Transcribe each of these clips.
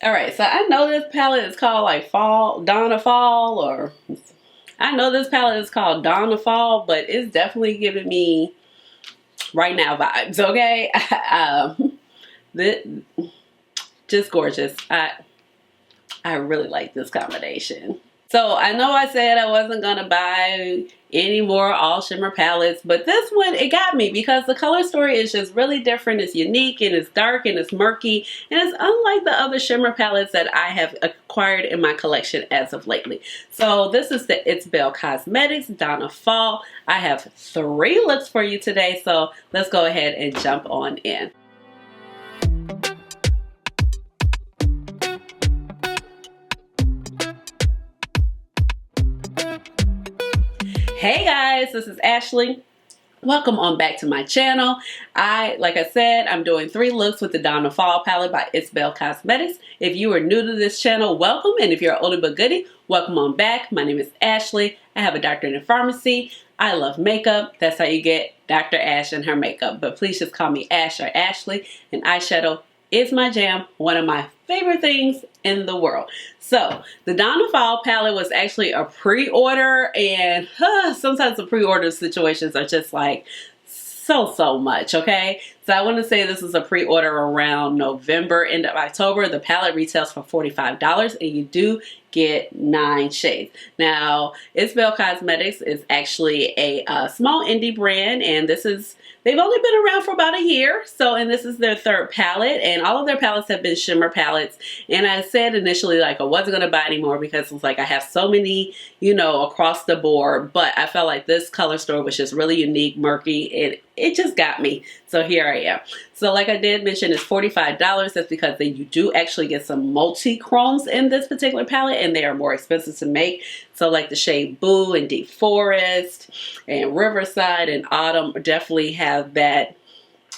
All right, so I know this palette is called like Dawn of Fall, or I know this palette is called Dawn of Fall, but it's definitely giving me right now vibes, okay? Just gorgeous. I really like this combination. So I know I said I wasn't gonna buy any more all shimmer palettes, but this one, it got me because the color story is just really different. It's unique and it's dark and it's murky, and it's unlike the other shimmer palettes that I have acquired in my collection as of lately. So this is the It'sBel Cosmetics Dawn of Fall. I have 3 looks for you today, so let's go ahead and jump on in. Hey guys, this is Ashley. Welcome on back to my channel. Like I said, I'm doing 3 looks with the Dawn of Fall palette by It'sBel Cosmetics. If you are new to this channel, welcome. And if you're an oldie but goodie, welcome on back. My name is Ashley. I have a doctorate in pharmacy. I love makeup. That's how you get Dr. Ash and her makeup. But please just call me Ash or Ashley. And eyeshadow is my jam, one of my favorite things in the world. So the Dawn of Fall palette was actually a pre-order, and sometimes the pre-order situations are just like so much, okay? So I want to say this is a pre-order around November, end of October. The palette retails for $45 and you do get 9 shades. Now, It'sBel Cosmetics is actually a small indie brand, and they've only been around for about a year. And this is their 3rd palette, and all of their palettes have been shimmer palettes. And I said initially like I wasn't going to buy anymore because it's like I have so many, you know, across the board, but I felt like this color story was just really unique, murky, and it just got me. So here I am. So like I did mention, it's $45. That's because you do actually get some multi-chromes in this particular palette, and they are more expensive to make. So like the shade Boo and Deep Forest and Riverside and Autumn definitely have that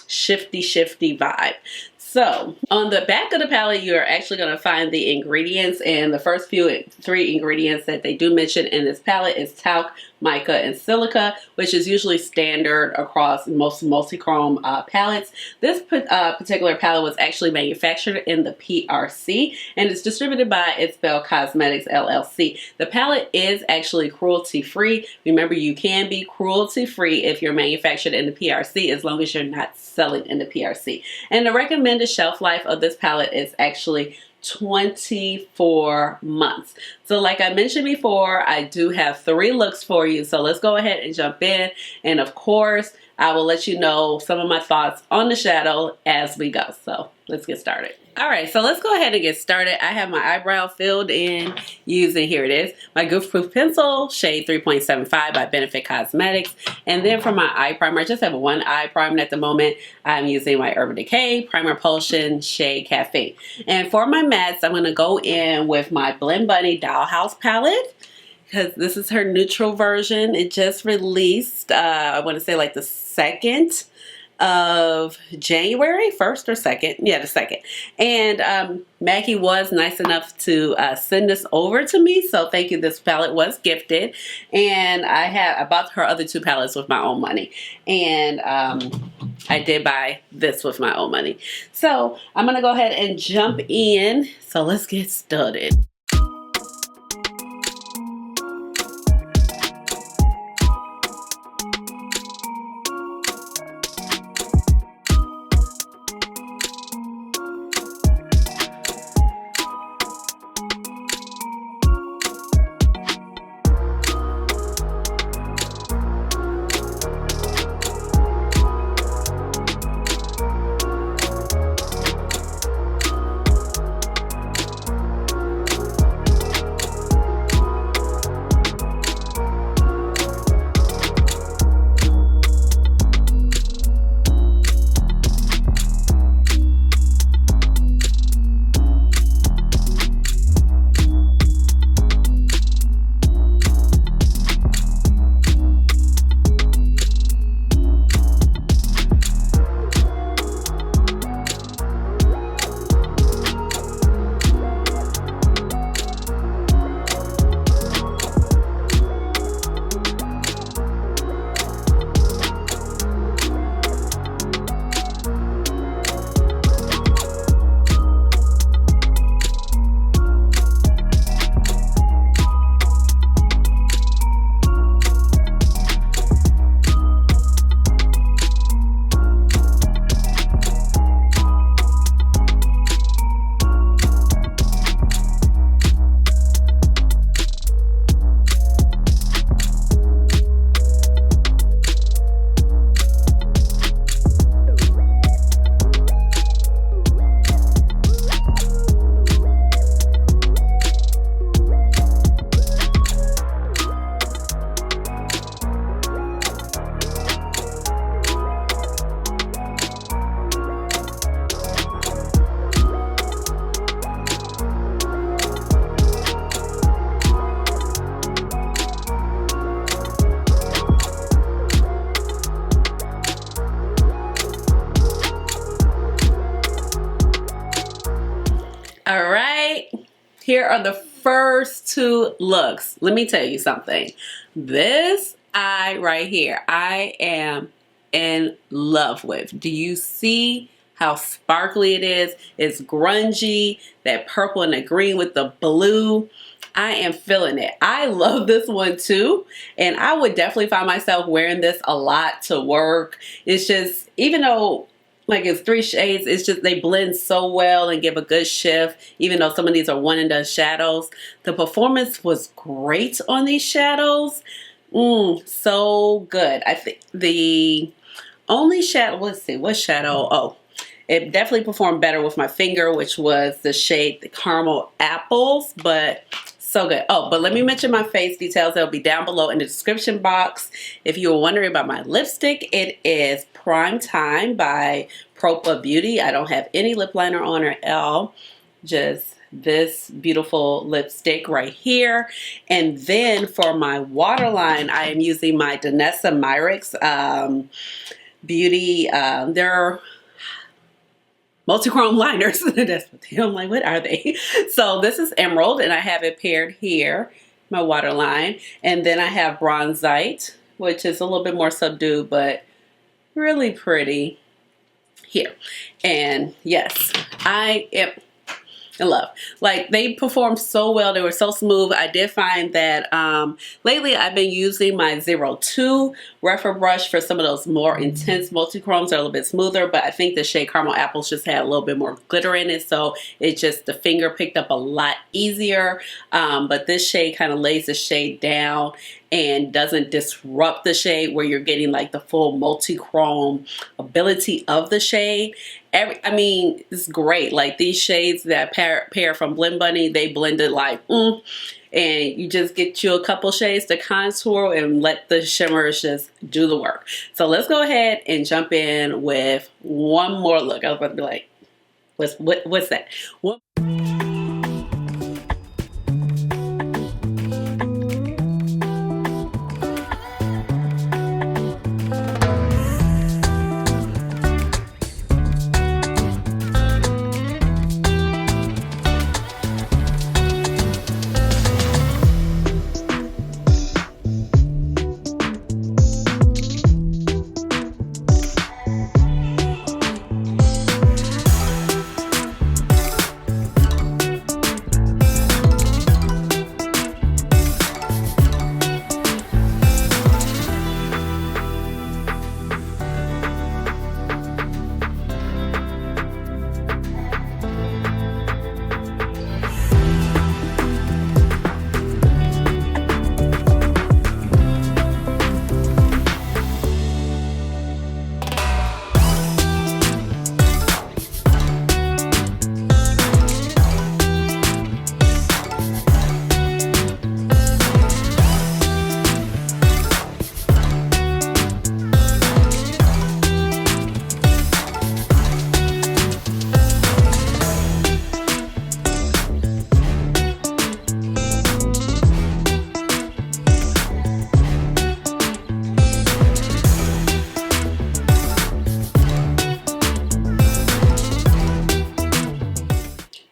shifty vibe. So on the back of the palette, you're actually going to find the ingredients, and the first 3 ingredients that they do mention in this palette is talc, mica, and silica, which is usually standard across most multi-chrome palettes. This particular palette was actually manufactured in the PRC, and it's distributed by It'sBel Cosmetics LLC. The palette is actually cruelty-free. Remember, you can be cruelty-free if you're manufactured in the PRC, as long as you're not selling in the PRC. And the recommended shelf life of this palette is actually 24 months. So like I mentioned before, I do have 3 looks for you. So let's go ahead and jump in. And of course, I will let you know some of my thoughts on the shadow as we go. So let's get started. All right, so let's go ahead and get started. I have my eyebrow filled in using, here it is, my Goof Proof Pencil, shade 3.75 by Benefit Cosmetics. And then for my eye primer, I just have 1 eye primer at the moment. I'm using my Urban Decay Primer Potion shade Caffeine. And for my mattes, I'm going to go in with my Blend Bunny Dollhouse palette, because this is her neutral version. It just released, I want to say like the 2nd of January, 1st or 2nd, yeah, the 2nd. And Maggie was nice enough to send this over to me, so thank you. This palette was gifted, and I bought her other 2 palettes with my own money, and I did buy this with my own money. So I'm gonna go ahead and jump in. So let's get started. right, here are the first two looks. Let me tell you something. This eye right here, I am in love with. Do you see how sparkly it is? It's grungy, that purple and the green with the blue. I am feeling it. I love this one too, and I would definitely find myself wearing this a lot to work. It's just, even though like it's 3 shades, it's just they blend so well and give a good shift, even though some of these are one and done shadows. The performance was great on these shadows. So good. I think the only shadow, let's see, what shadow? Oh, it definitely performed better with my finger, which was the shade the Caramel Apples, but so good. Oh, but let me mention my face details. They'll be down below in the description box. If you were wondering about my lipstick, it is Prime Time by Propa Beauty. I don't have any lip liner on or all, just this beautiful lipstick right here. And then for my waterline, I am using my Danessa Myricks Beauty. They're Multichrome liners. That's what they, I'm like, what are they? So this is Emerald, and I have it paired here, my waterline. And then I have Bronzite, which is a little bit more subdued, but really pretty here. And yes, I am in love. Like, they performed so well. They were so smooth. I did find that lately I've been using my 02 Refer brush for some of those more intense multichromes. They're a little bit smoother, but I think the shade Caramel Apples just had a little bit more glitter in it, so it just, the finger picked up a lot easier. But this shade kind of lays the shade down and doesn't disrupt the shade, where you're getting like the full multi-chrome ability of the shade. I mean, it's great. Like, these shades that pair from Blend Bunny, they blended like, and you just get you a couple shades to contour and let the shimmers just do the work. So let's go ahead and jump in with one more look. I was about to be like, what's that?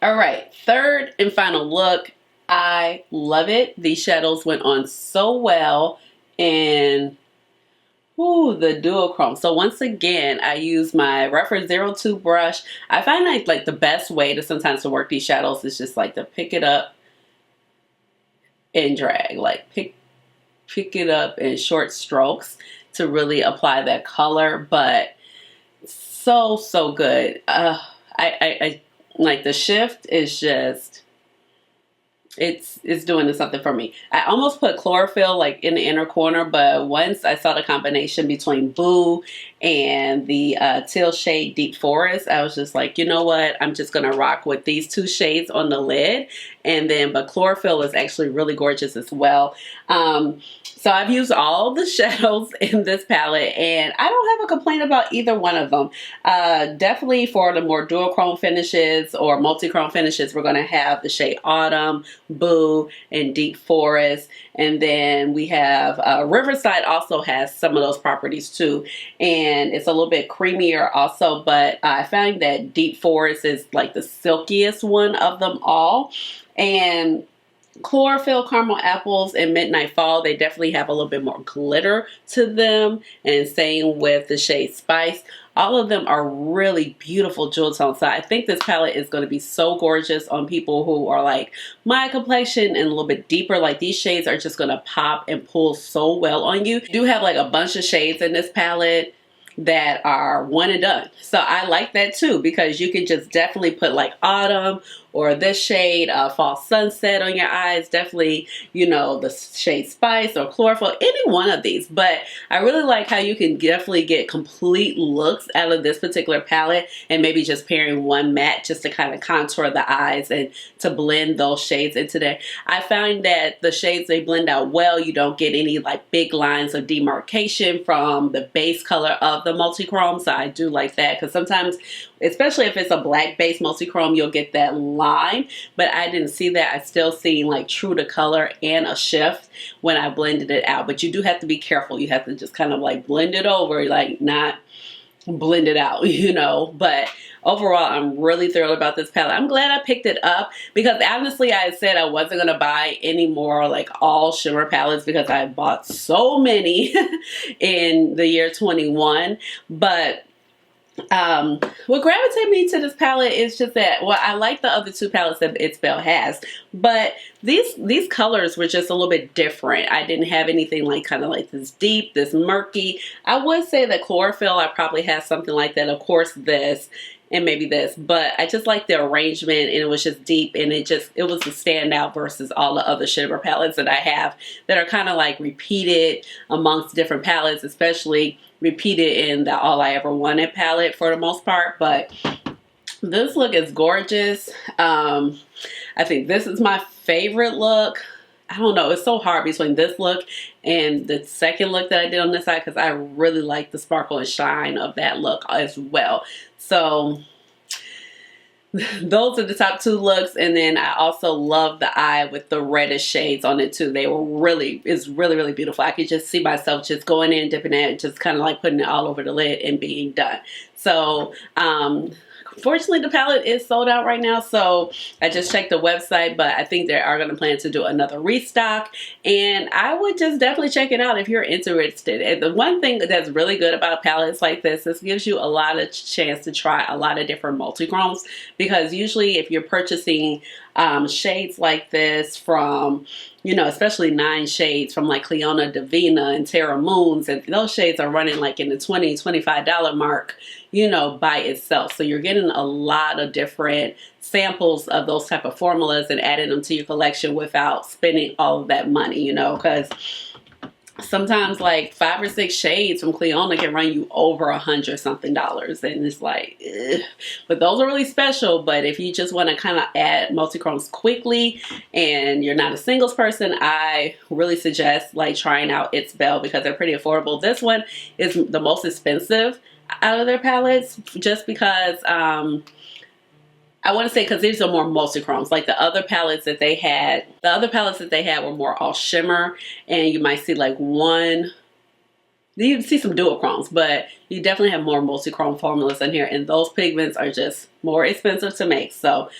All right, third and final look. I love it. These shadows went on so well, and the duochrome. So once again, I use my Refer 02 brush. I find like the best way to sometimes to work these shadows is just like to pick it up and drag. Like pick it up in short strokes to really apply that color. But so good. I like, the shift is just, it's doing something for me. I almost put chlorophyll like in the inner corner, but once I saw the combination between Boo and the teal shade Deep Forest, I was just like, you know what, I'm just gonna rock with these two shades on the lid. And then, but chlorophyll is actually really gorgeous as well. So I've used all the shadows in this palette, and I don't have a complaint about either one of them. Definitely for the more duochrome finishes or multi-chrome finishes, we're going to have the shade Autumn, Boo, and Deep Forest. And then we have Riverside also has some of those properties too. And it's a little bit creamier also, but I find that Deep Forest is like the silkiest one of them all. And Chlorophyll, Caramel Apples, and Midnight Fall, they definitely have a little bit more glitter to them. And same with the shade Spice. All of them are really beautiful jewel tones. So I think this palette is going to be so gorgeous on people who are like my complexion and a little bit deeper. Like these shades are just going to pop and pull so well on you. You do have like a bunch of shades in this palette that are one and done. So I like that too, because you can just definitely put like autumn or this shade fall sunset on your eyes. Definitely, you know, the shade Spice or Chlorophyll, any one of these. But I really like how you can definitely get complete looks out of this particular palette, and maybe just pairing one matte just to kind of contour the eyes and to blend those shades into there. I find that the shades, they blend out well. You don't get any like big lines of demarcation from the base color of the multichrome. So I do like that, because sometimes, especially if it's a black base multichrome, you'll get that line, but I didn't see that. I still seen like true to color and a shift when I blended it out. But you do have to be careful. You have to just kind of like blend it over, like not blend it out, you know. But overall, I'm really thrilled about this palette. I'm glad I picked it up, because honestly, I said I wasn't going to buy any more like all shimmer palettes, because I bought so many in the year 21. But what gravitated me to this palette is just that, well, I like the other two palettes that It'sBel has, but these colors were just a little bit different. I didn't have anything like kind of like this deep, this murky. I would say that Chlorophyll, I probably have something like that. Of course, this and maybe this, but I just like the arrangement, and it was just deep, and it was a standout versus all the other shimmer palettes that I have that are kind of like repeated amongst different palettes, especially repeated in the All I Ever Wanted palette for the most part. But this look is gorgeous. I think this is my favorite look. I don't know, it's so hard between this look and the second look that I did on this side, because I really like the sparkle and shine of that look as well. So those are the top two looks. And then I also love the eye with the reddish shades on it too. It's really, really beautiful. I could just see myself just going in, dipping it, just kind of like putting it all over the lid and being done. So, fortunately, the palette is sold out right now, so I just checked the website, but I think they are going to plan to do another restock, and I would just definitely check it out if you're interested. And the one thing that's really good about palettes like this gives you a lot of chance to try a lot of different multichromes, because usually if you're purchasing shades like this from, you know, especially 9 shades from like Cleona Divina and Terra Moons, and those shades are running like in the $20–$25 mark, you know, by itself. So you're getting a lot of different samples of those type of formulas and adding them to your collection without spending all of that money, you know, because sometimes like 5 or 6 shades from Cleona can run you over $100-something, and it's like, ugh. But those are really special. But if you just want to kind of add multichromes quickly and you're not a singles person, I really suggest like trying out It'sBel, because they're pretty affordable. This one is the most expensive out of their palettes, just because I want to say, because these are more multichromes. Like the other palettes that they had, were more all shimmer, and you might see like one, you see some duochromes, but you definitely have more multichrome formulas in here, and those pigments are just more expensive to make. So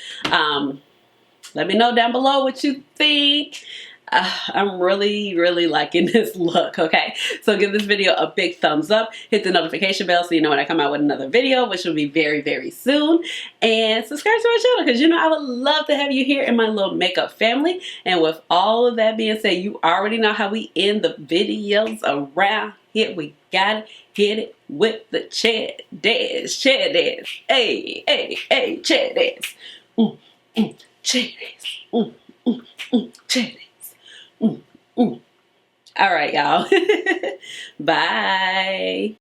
let me know down below what you think. I'm really, really liking this look, okay? So give this video a big thumbs up. Hit the notification bell so you know when I come out with another video, which will be very, very soon. And subscribe to my channel, because you know I would love to have you here in my little makeup family. And with all of that being said, you already know how we end the videos around here. We gotta hit it with the chair dance. Hey, hey, hey, chair dance. Chair dance. Chair dance. All right, y'all. Bye.